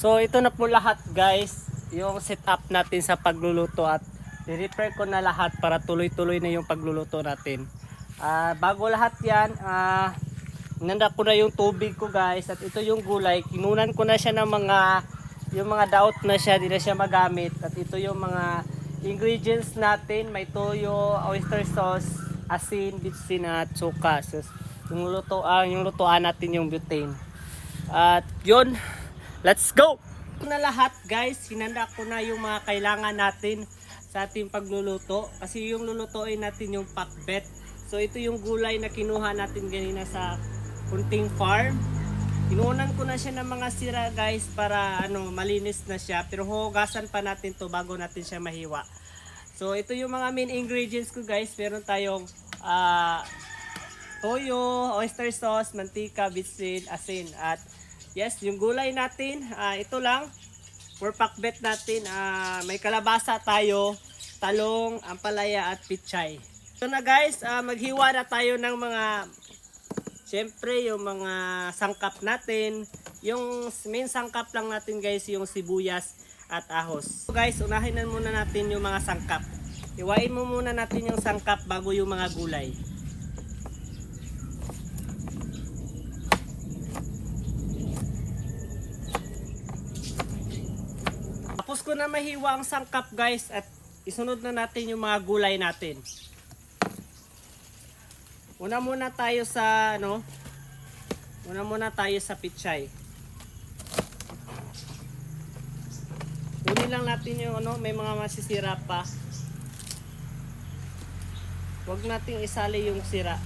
So ito na po lahat guys, yung setup natin sa pagluluto at i-repair ko na lahat para tuloy-tuloy na yung pagluluto natin. Bago lahat yan, inanda ko na yung tubig ko guys at ito yung gulay. Kinunan ko na siya ng yung mga daot na siya, di na siya magamit. At ito yung mga ingredients natin, may toyo, oyster sauce, asin, bitsin at suka. So, yung lutuan natin yung butane. At yun, let's go! Ito na lahat guys, hinanda ko na yung mga kailangan natin sa ating pagluluto. Kasi yung lulutuin natin yung pakbet. So ito yung gulay na kinuha natin ganina sa Kunting Farm. Inuunan ko na siya ng mga sira guys para malinis na siya. Pero hugasan pa natin to bago natin siya mahiwa. So ito yung mga main ingredients ko guys. Meron tayong toyo, oyster sauce, mantika, bitsin, asin. At yes, yung gulay natin, ito lang. For pakbet natin, may kalabasa tayo, talong, ampalaya at pichay. So na guys, maghiwa na tayo ng siyempre yung mga sangkap natin. Yung main sangkap lang natin guys, yung sibuyas at ahos. So guys, unahin na muna natin yung mga sangkap. Hiwain mo muna natin yung sangkap bago yung mga gulay. Tapos ko na mahiwa ang sangkap guys at isunod na natin yung mga gulay natin. Una muna tayo sa pichay. Kunin lang natin yung may mga masisira pa. Huwag nating isali yung sira.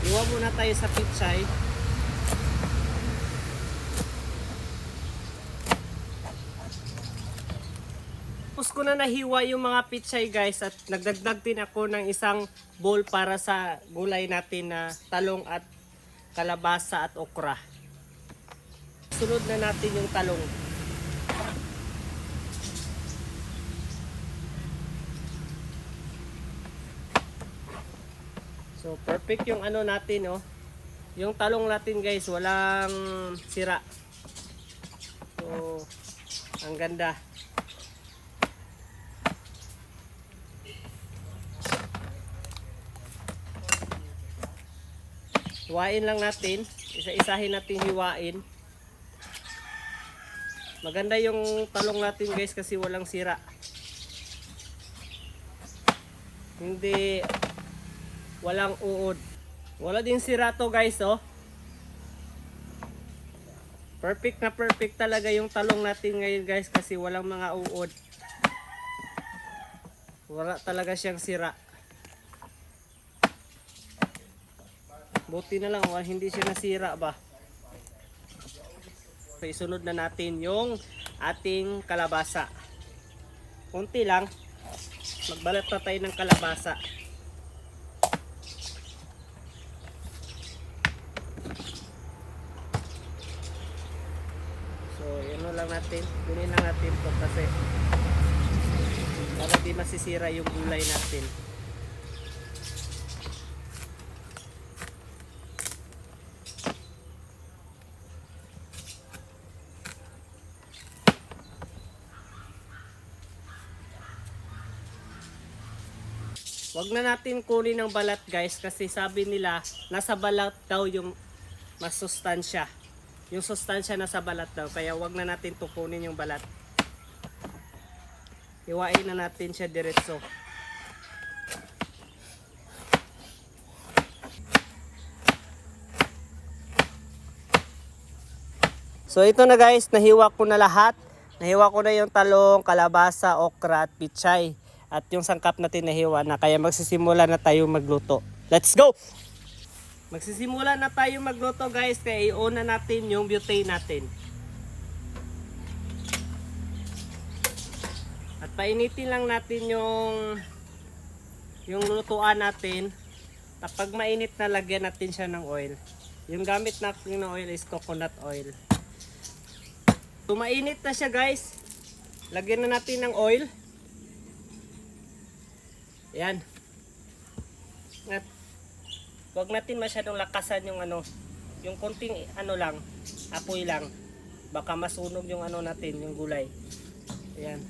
Iwa muna tayo sa pichay. Tapos ko na nahiwa yung mga pichay guys at nagdagdag din ako ng isang bowl para sa gulay natin na talong at kalabasa at okra. Sunod na natin yung talong. So perfect yung natin yung talong natin guys, walang sira. So ang ganda. Hiwain lang natin, isa-isahin natin hiwain. Maganda yung talong natin guys kasi walang sira. Hindi walang uod. Wala din sira to guys Perfect na perfect talaga yung talong natin ngayon guys kasi walang mga uod. Wala talaga siyang sira. Buti na lang hindi siya nasira ba. So isunod na natin yung ating kalabasa. Kunti lang. Magbalat na tayo ng kalabasa. So yun lang natin. Kunin lang natin ito kasi para di masisira yung gulay natin. Wag na natin kunin ng balat guys kasi sabi nila nasa balat daw yung mas sustansya. Yung sustansya nasa balat daw kaya wag na natin tukunin yung balat. Hiwain na natin siya diretso. So ito na guys, nahiwa ko na lahat. Nahiwa ko na yung talong, kalabasa, okra at pichay. At yung sangkap natin nahiwa na kaya magsisimula na tayo magluto. Let's go! Magsisimula na tayo magluto guys kaya iuna natin yung butane natin. At painitin lang natin yung lutuan natin. Kapag mainit na lagyan natin siya ng oil. Yung gamit natin ng oil is coconut oil. Tumainit na siya guys. Lagyan na natin ng oil. Yan. At wag natin masyadong lakasan yung yung konting ano lang, apoy lang. Baka masunog yung ano natin, yung gulay. Ayan.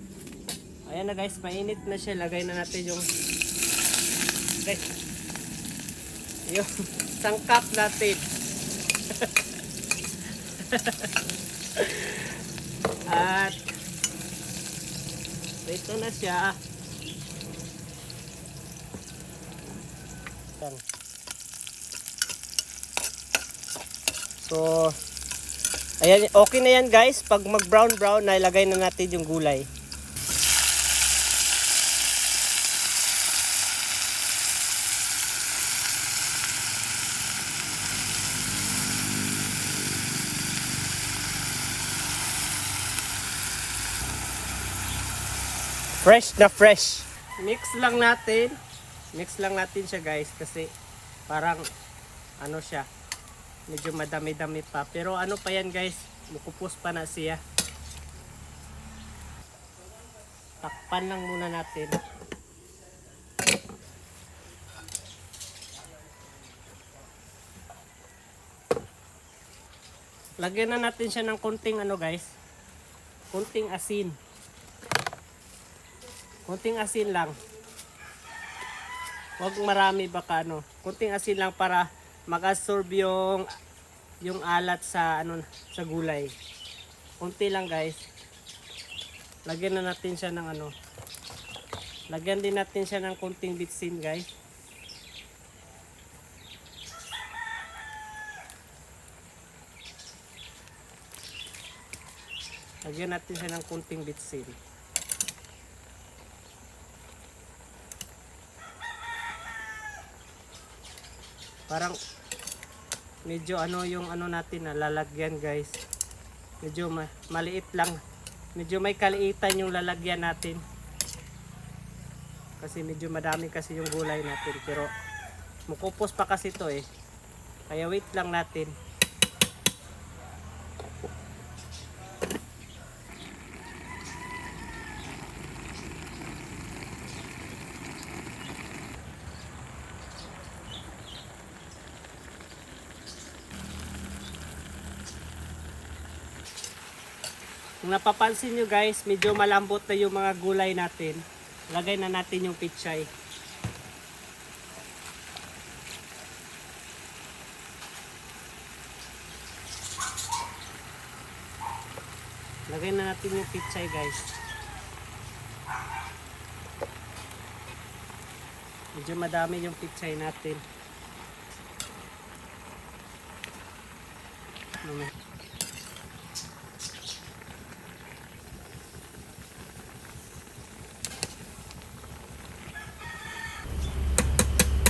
Ayan na guys, mainit na siya. Lagay na natin yung guys, yung sangkap natin. At ito na siya. Ayan. So, ayan, okay na yan guys. Pag mag brown na ilagay na natin yung gulay. Fresh na fresh. Mix lang natin. Mix lang natin siya guys kasi parang ano siya. Medyo madami-dami pa. Pero ano pa yan guys, mukupos pa na siya. Takpan lang muna natin. Lagyan na natin siya ng konting ano guys. Konting asin. Konting asin lang. Huwag marami baka ano. Konting asin lang para mag-absorb yung alat sa ano sa gulay. Konti lang guys. Lagyan na natin siya ng ano. Lagyan din natin siya ng konting bitsin guys. Lagyan natin siya ng konting bitsin. Parang medyo ano yung ano natin na lalagyan guys. Medyo maliit lang. Medyo may kaliitan yung lalagyan natin. Kasi medyo madami kasi yung gulay natin. Pero mukupos pa kasi to eh. Kaya wait lang natin. Kung napapansin nyo guys, medyo malambot na yung mga gulay natin. Lagay na natin yung pichay. Lagay na natin yung pichay guys. Medyo madami yung pichay natin.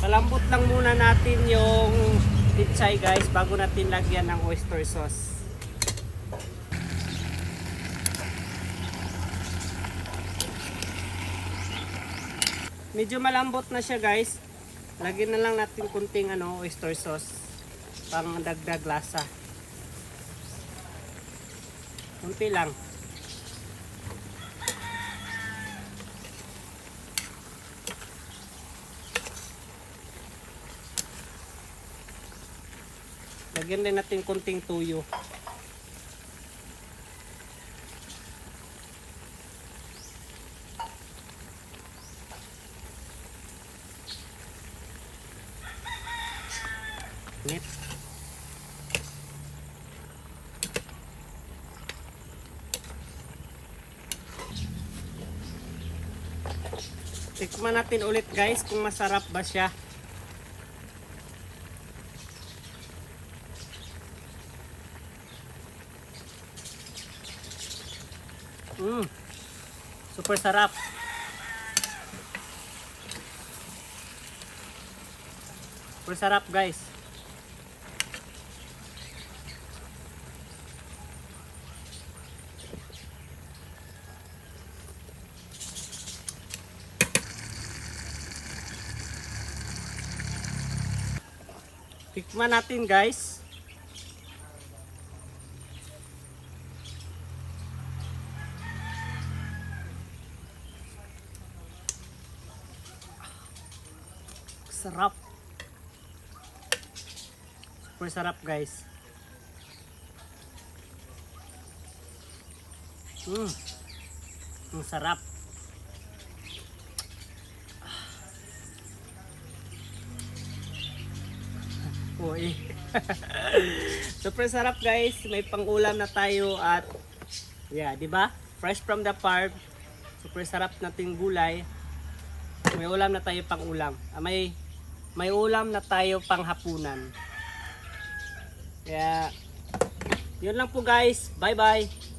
Palambot lang muna natin yung pichay guys bago natin lagyan ng oyster sauce. Medyo malambot na siya guys. Lagyan na lang natin kunting ano, oyster sauce pang dagdag lasa. Kunti lang. Lagyan din natin kunting tuyo. Nip. Tikman natin ulit guys kung masarap ba siya. Super sarap. Super sarap guys. Tikman natin guys. Sarap. Super sarap guys. Ang sarap. Uy. Super sarap guys. May pang-ulam na tayo at yeah, 'di ba? Fresh from the farm. Super sarap nating gulay. May ulam na tayo pang-ulam. May ulam na tayo pang hapunan. Kaya yun lang po guys. Bye-bye.